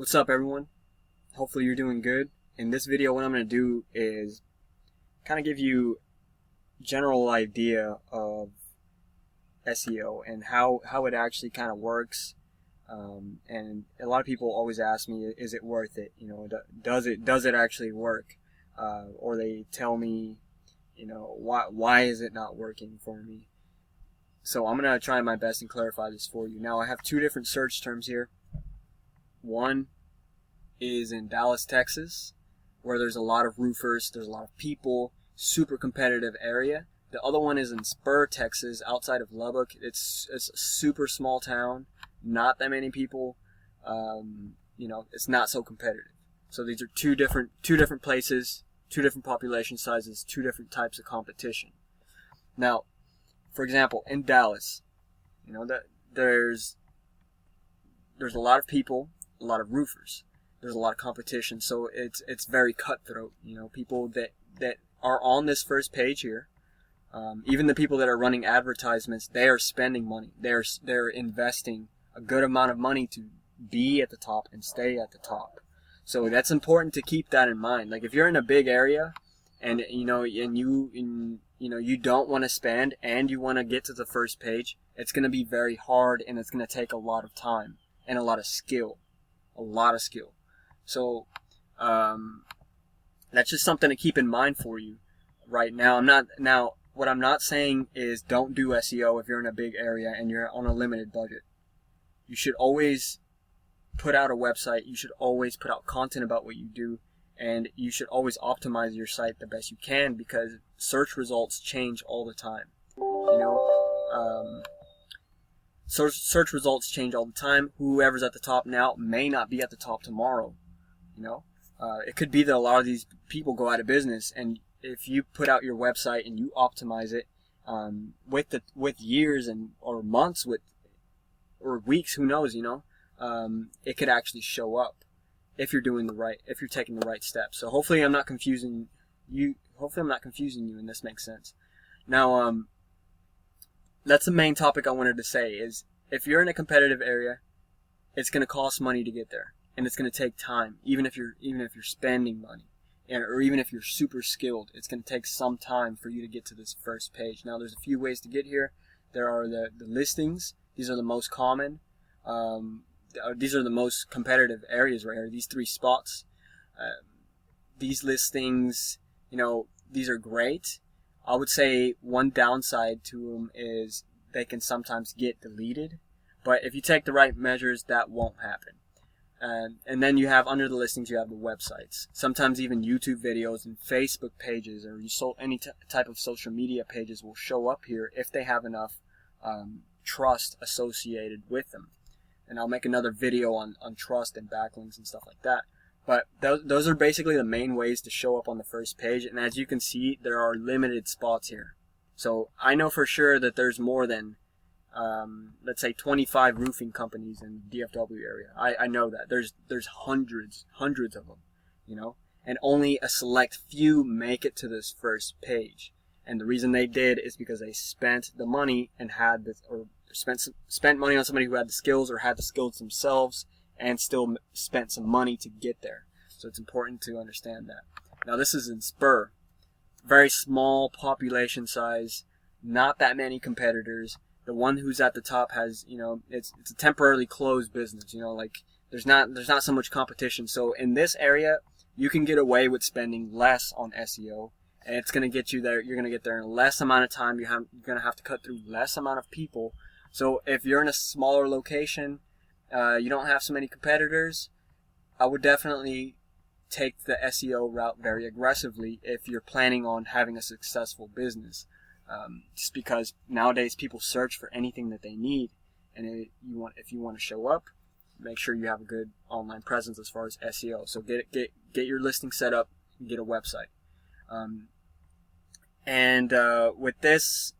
What's up, everyone? Hopefully you're doing good. In this video, what I'm going to do is kind of give you a general idea of SEO and how it actually kind of works. And a lot of people always ask me, is it worth it? Does it actually work? Or they tell me, why is it not working for me? So I'm going to try my best and clarify this for you. Now, I have two different search terms here. One is in Dallas, Texas, where there's a lot of roofers, there's a lot of people, super competitive area. The other one is in Spur, Texas, outside of Lubbock. It's a super small town, not that many people. It's not so competitive. So these are two different places, two different population sizes, two different types of competition. Now, for example, in Dallas, there's a lot of people, a lot of roofers. There's a lot of competition, so it's very cutthroat. People that are on this first page here, even the people that are running advertisements, they are spending money. They're investing a good amount of money to be at the top and stay at the top. So that's important to keep that in mind. Like if you're in a big area, and you don't want to spend and you want to get to the first page, it's going to be very hard and it's going to take a lot of time and a lot of skill. So that's just something to keep in mind for you right now. What I'm not saying is don't do SEO if you're in a big area and you're on a limited budget. You should always put out a website. You should always put out content about what you do, and you should always optimize your site the best you can, because search results change all the time. Search results change all the time. Whoever's at the top now may not be at the top tomorrow. It could be that a lot of these people go out of business, and if you put out your website and you optimize it with years or months or weeks, who knows, it could actually show up if you're taking the right steps. So hopefully I'm not confusing you and this makes sense. Now, that's the main topic I wanted to say is if you're in a competitive area, it's going to cost money to get there, and it's going to take time. Even if you're spending money, or even if you're super skilled, it's going to take some time for you to get to this first page. Now, there's a few ways to get here. There are the listings. These are the most common. These are the most competitive areas right here. These three spots. These listings, these are great. I would say one downside to them is they can sometimes get deleted, but if you take the right measures, that won't happen. And then you have, under the listings, you have the websites. Sometimes even YouTube videos and Facebook pages, or any type of social media pages will show up here if they have enough trust associated with them. And I'll make another video on trust and backlinks and stuff like that. But those are basically the main ways to show up on the first page. And as you can see, there are limited spots here. So I know for sure that there's more than, let's say, 25 roofing companies in the DFW area. I know that. There's hundreds of them, and only a select few make it to this first page. And the reason they did is because they spent the money and spent money on somebody who had the skills or had the skills themselves, and still spent some money to get there. So it's important to understand that. Now, this is in Spur. Very small population size, not that many competitors. The one who's at the top has, it's a temporarily closed business. There's not so much competition. So in this area, you can get away with spending less on SEO, and it's going to get you there. You're going to get there in less amount of time. You're going to have to cut through less amount of people. So if you're in a smaller location, you don't have so many competitors, I would definitely take the SEO route very aggressively if you're planning on having a successful business. Just because nowadays people search for anything that they need, and if you want to show up, make sure you have a good online presence as far as SEO. So get your listing set up and get a website. With this,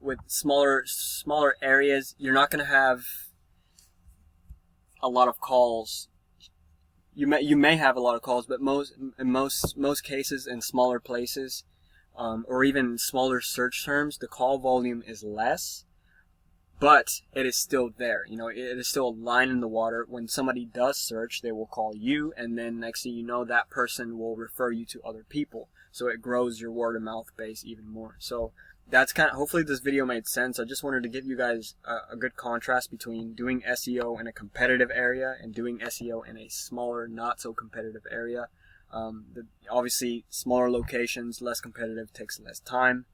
with smaller areas, you're not going to have a lot of calls. You may have a lot of calls, but in most cases, in smaller places, or even smaller search terms, the call volume is less, but it is still there. You know, it is still a line in the water. When somebody does search, they will call you, and then next thing you know, that person will refer you to other people. So it grows your word of mouth base even more. So that's kind of, hopefully this video made sense. I just wanted to give you guys a good contrast between doing SEO in a competitive area and doing SEO in a smaller, not so competitive area. Obviously, smaller locations, less competitive, takes less time.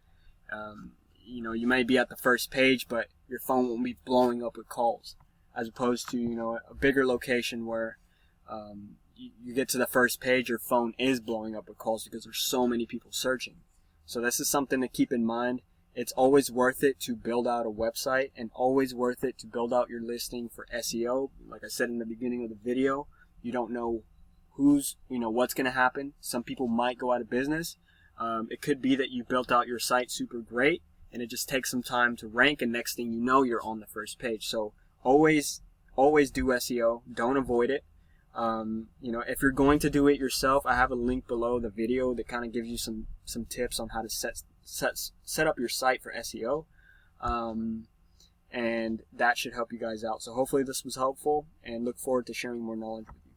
You know, you may be at the first page, but your phone won't be blowing up with calls, as opposed to, you know, a bigger location where you get to the first page, your phone is blowing up with calls because there's so many people searching. So this is something to keep in mind. It's always worth it to build out a website, and always worth it to build out your listing for SEO. Like I said in the beginning of the video, you don't know what's going to happen. Some people might go out of business. It could be that you built out your site super great, and it just takes some time to rank, and next thing you know, you're on the first page. So always do SEO. Don't avoid it. You know, if you're going to do it yourself, I have a link below the video that kind of gives you some tips on how to set up your site for SEO. And that should help you guys out. So hopefully this was helpful, and look forward to sharing more knowledge with you.